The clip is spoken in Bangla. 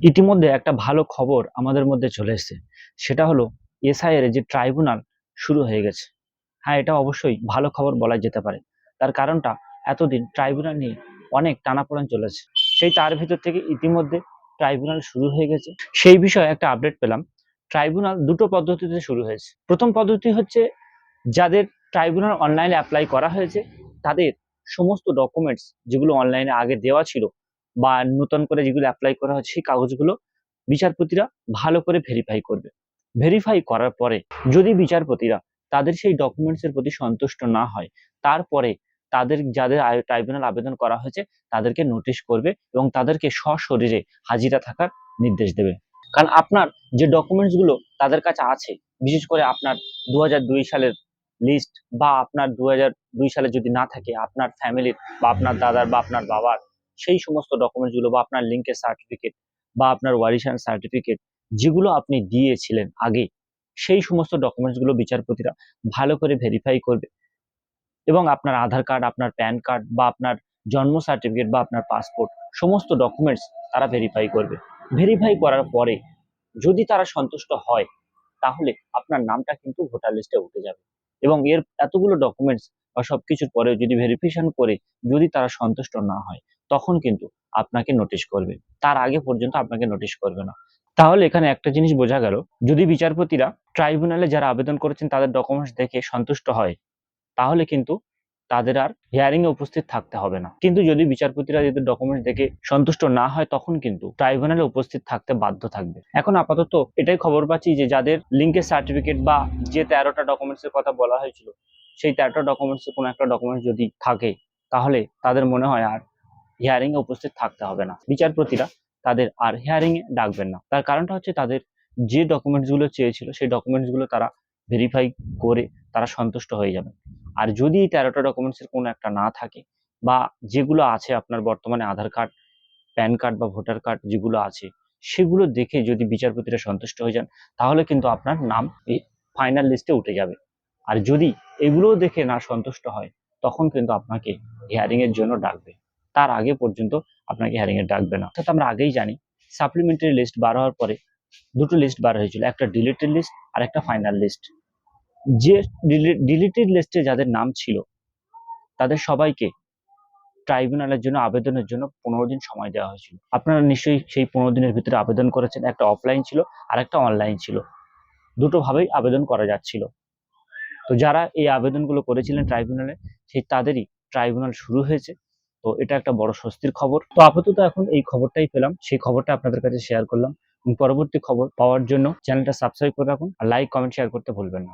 ইতিমধ্যে একটা ভালো খবর আমাদের মধ্যে চলে এসেছে। সেটা হলো এসআইআর এর যে ট্রাইব্যুনাল শুরু হয়ে গেছে। হ্যাঁ, এটা অবশ্যই ভালো খবর বলা যেতে পারে। তার কারণটা এতদিন ট্রাইব্যুনাল নিয়ে অনেক টানাপোড়েন চলেছে। তার ভিতর থেকে ইতিমধ্যে ট্রাইব্যুনাল শুরু হয়ে গেছে। সেই বিষয়ে একটা আপডেট পেলাম। ট্রাইব্যুনাল দুটো পদ্ধতিতে শুরু হয়েছে। প্রথম পদ্ধতি হচ্ছে যাদের ট্রাইব্যুনাল অনলাইনে অ্যাপ্লাই করা হয়েছে তাদের সমস্ত ডকুমেন্টস যেগুলো অনলাইনে আগে দেওয়া ছিল বা নতুন করে যেগুলো অ্যাপ্লাই করা হচ্ছে সেই কাগজগুলো বিচারপতিরা ভালো করে ভেরিফাই করবে। ভেরিফাই করার পরে যদি বিচারপতিরা তাদের সেই ডকুমেন্টসের প্রতি সন্তুষ্ট না হয়, তারপরে তাদের যাদের ট্রাইব্যুনাল আবেদন করা হয়েছে তাদেরকে নোটিশ করবে এবং তাদেরকে সশরীরে হাজিরা থাকার নির্দেশ দেবে। কারণ আপনার যে ডকুমেন্টসগুলো তাদের কাছে আছে, বিশেষ করে আপনার 2002 সালের লিস্ট বা আপনার 2002 সালে যদি না থাকে আপনার ফ্যামিলির বা আপনার দাদার বা আপনার বাবার সেই সমস্ত ডকুমেন্টসগুলো বা আপনার লিঙ্কের সার্টিফিকেট বা আপনার ওয়ারিশান সার্টিফিকেট যেগুলো আপনি দিয়েছিলেন আগে, সেই সমস্ত ডকুমেন্টসগুলো বিচারপতিরা ভালো করে ভেরিফাই করবে এবং আপনার আধার কার্ড, আপনার প্যান কার্ড বা আপনার জন্ম সার্টিফিকেট বা আপনার পাসপোর্ট সমস্ত ডকুমেন্টস তারা ভেরিফাই করবে। ভেরিফাই করার পরে যদি তারা সন্তুষ্ট হয় তাহলে আপনার নামটা কিন্তু ভোটার লিস্টে উঠে যাবে এবং এর এতগুলো ডকুমেন্টস বা সবকিছুর পরে যদি ভেরিফিকেশন করে যদি তারা সন্তুষ্ট না হয় তখন কিন্তু আপনাকে নোটিশ করবে। তার আগে পর্যন্ত আপনাকে নোটিশ করবে না। তাহলে এখানে একটা জিনিস বোঝা গেল, যদি বিচারপতিরা ট্রাইব্যুনালে যারা আবেদন করেছেন তাদের ডকুমেন্টস দেখে সন্তুষ্ট হয় তাহলে কিন্তু তাদের আর হিয়ারিং এ উপস্থিত থাকতে হবে না। কিন্তু যদি বিচারপতিরা যদি ডকুমেন্টস দেখে সন্তুষ্ট না হয় তখন কিন্তু ট্রাইব্যুনালে উপস্থিত থাকতে বাধ্য থাকবে। এখন আপাতত এটাই খবর পাচ্ছি যে যাদের লিঙ্কের সার্টিফিকেট বা যে 13টা ডকুমেন্টস এর কথা বলা হয়েছিল সেই 13টা ডকুমেন্টস এর কোনো একটা ডকুমেন্টস যদি থাকে তাহলে তাদের মনে হয় আর হিয়ারিং এ উপস্থিত থাকতে হবে না। বিচারপতিরা তাদের আর হিয়ারিং এ ডাকবেন না। তার কারণটা হচ্ছে তাদের যে ডকুমেন্টস গুলো চেয়েছিল সেই ডকুমেন্টস গুলো তারা ভেরিফাই করে তারা সন্তুষ্ট হয়ে যাবে। আর যদি এই 13টা ডকুমেন্টস এর কোনো একটা না থাকে বা যেগুলো আছে আপনার বর্তমানে আধার কার্ড, প্যান কার্ড বা ভোটার কার্ড যেগুলো আছে সেগুলো দেখে যদি বিচারপতিরা সন্তুষ্ট হয়ে যান তাহলে কিন্তু আপনার নাম এই ফাইনাল লিস্টে উঠে যাবে। আর যদি এগুলোও দেখে না সন্তুষ্ট হয় তখন কিন্তু আপনাকে হিয়ারিং এর জন্য ডাকবে। তার আগে পর্যন্ত আপনাকে হিয়ারিং এ ডাকবে না। অর্থাৎ আমরা আগেই জানি সাপ্লিমেন্টারি লিস্ট বার হওয়ার পরে দুটো লিস্ট বার হয়েছিল, একটা ডিলিটেড লিস্ট আর একটা ফাইনাল লিস্ট। যে ডিলিটেড লিস্টে যাদের নাম ছিল তাদের সবাইকে ট্রাইব্যুনালের জন্য আবেদনের জন্য 15 দিন সময় দেওয়া হয়েছিল। আপনারা নিশ্চয়ই সেই 15 দিনের ভিতরে আবেদন করেছেন। একটা অফলাইন ছিল আর একটা অনলাইন ছিল, দুটো ভাবেই আবেদন করা যাচ্ছিল। তো যারা এই আবেদনগুলো করেছিলেন ট্রাইব্যুনালে সেই তাদেরই ট্রাইব্যুনাল শুরু হয়েছে। তো এটা একটা বড় স্বস্তির খবর। তো আপাতত এখন এই খবরটাই পেলাম, সেই খবরটা আপনাদের কাছে শেয়ার করলাম। পরবর্তী খবর পাওয়ার জন্য চ্যানেলটা সাবস্ক্রাইব করে রাখুন আর লাইক, কমেন্ট, শেয়ার করতে ভুলবেন না।